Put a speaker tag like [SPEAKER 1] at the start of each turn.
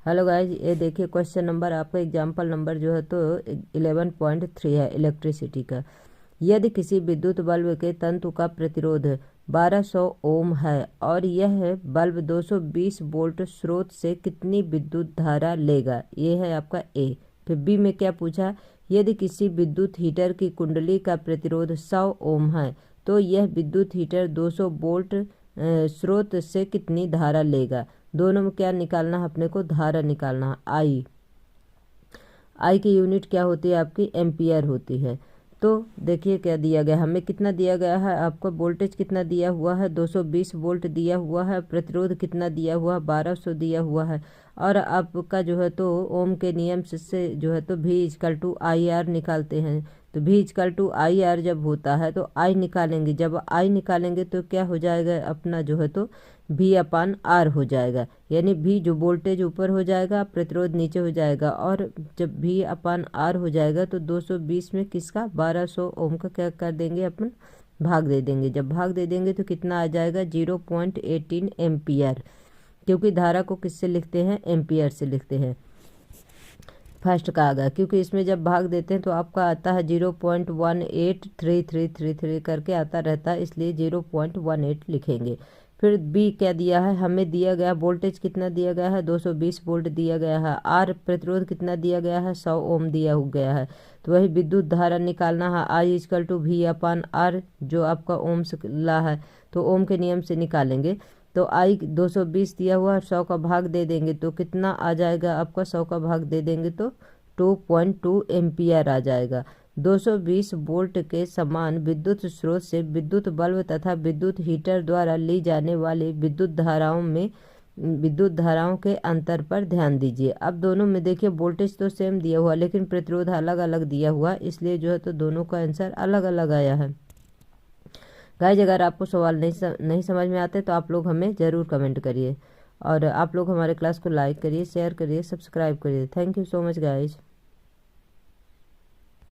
[SPEAKER 1] Hello guys, ये देखिए question number आपका एग्जाम्पल नंबर जो है तो 11.3 है इलेक्ट्रिसिटी का। यदि किसी विद्युत बल्ब के तंतु का प्रतिरोध 1200 ओम है और यह बल्ब 220 वोल्ट स्रोत से कितनी विद्युत धारा लेगा, ये है आपका ए। फिर बी में क्या पूछा, यदि किसी विद्युत हीटर की कुंडली का प्रतिरोध 100 ओम है तो यह विद्युत हीटर 200 वोल्ट स्रोत से कितनी धारा लेगा। दोनों में क्या निकालना है अपने को, धारा निकालना है। आई की यूनिट क्या होती है आपकी, एम्पियर होती है। तो देखिए क्या दिया गया, हमें कितना दिया गया है, आपको वोल्टेज कितना दिया हुआ है, 220 वोल्ट दिया हुआ है, प्रतिरोध कितना दिया हुआ है, 1200 दिया हुआ है। और आपका जो है तो ओम के नियम से जो है तो भी इजकल टू आई आर निकालते हैं। तो भी इजकल टू आई आर जब होता है तो आई निकालेंगे, जब आई निकालेंगे तो क्या हो जाएगा अपना जो है तो भी अपान आर हो जाएगा। यानी भी जो वोल्टेज ऊपर हो जाएगा, प्रतिरोध नीचे हो जाएगा। और जब भी अपान आर हो जाएगा तो 220 में किसका 1200 ओम का क्या कर देंगे अपन, भाग दे देंगे। जब भाग दे देंगे तो कितना आ जाएगा 0.18 एम्पियर, क्योंकि धारा को किससे लिखते हैं, एम्पियर से लिखते हैं। फर्स्ट का आ गया, क्योंकि इसमें जब भाग देते हैं तो आपका आता है 0.183333 करके आता रहता है, इसलिए 0.18 लिखेंगे। फिर बी क्या दिया है, हमें दिया गया वोल्टेज कितना दिया गया है, 220 वोल्ट दिया गया है। आर प्रतिरोध कितना दिया गया है, 100 ओम दिया हो गया है। तो वही विद्युत धारा निकालना है, आई इजकल टू भी अपान आर, जो आपका ओम से ला है तो ओम के नियम से निकालेंगे। तो आई 220 दिया हुआ है, 100 का भाग दे देंगे तो कितना आ जाएगा आपका, 100 का भाग दे देंगे तो 2.2 एम्पियर आ जाएगा। 220 वोल्ट के समान विद्युत स्रोत से विद्युत बल्ब तथा विद्युत हीटर द्वारा ली जाने वाली विद्युत धाराओं के अंतर पर ध्यान दीजिए। अब दोनों में देखिए वोल्टेज तो सेम दिया हुआ लेकिन प्रतिरोध अलग अलग दिया हुआ, इसलिए जो है तो दोनों का आंसर अलग अलग आया है। गाइज, अगर आपको सवाल नहीं समझ में आते तो आप लोग हमें ज़रूर कमेंट करिए, और आप लोग हमारे क्लास को लाइक करिए, शेयर करिए, सब्सक्राइब करिए। Thank you so much guys.